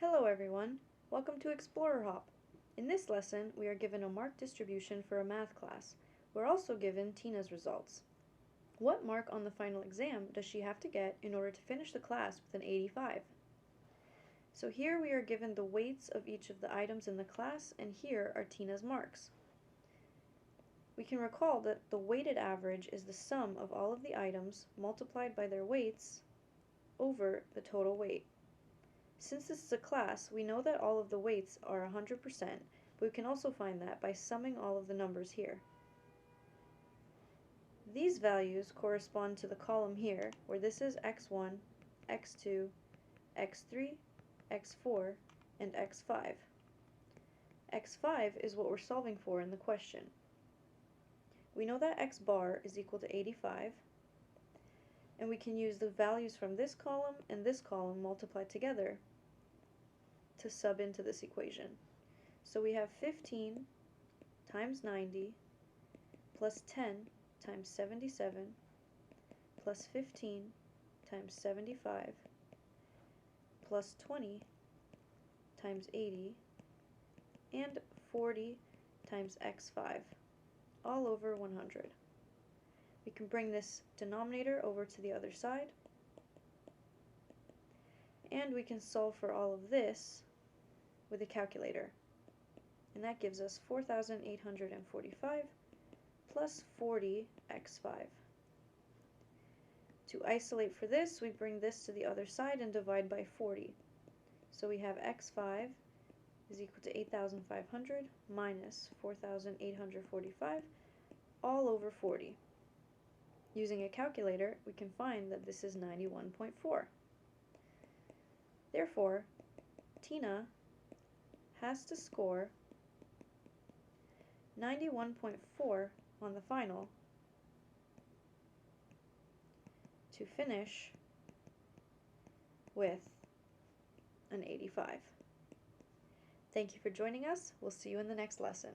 Hello everyone, welcome to Explorer Hop. In this lesson, we are given a mark distribution for a math class. We're also given Tina's results. What mark on the final exam does she have to get in order to finish the class with an 85? So here we are given the weights of each of the items in the class, and here are Tina's marks. We can recall that the weighted average is the sum of all of the items multiplied by their weights over the total weight. Since this is a class, we know that all of the weights are 100%, but we can also find that by summing all of the numbers here. These values correspond to the column here, where this is x1, x2, x3, x4, and x5. x5 is what we're solving for in the question. We know that x bar is equal to 85, and we can use the values from this column and this column multiplied together to sub into this equation. So we have 15 times 90 plus 10 times 77 plus 15 times 75 plus 20 times 80 and 40 times x5, all over 100. We can bring this denominator over to the other side, and we can solve for all of this with a calculator. And that gives us 4,845 plus 40x5. To isolate for this, we bring this to the other side and divide by 40. So we have x5 is equal to 8,500 minus 4,845 all over 40. Using a calculator, we can find that this is 91.4. Therefore, Tina has to score 91.4 on the final to finish with an 85. Thank you for joining us. We'll see you in the next lesson.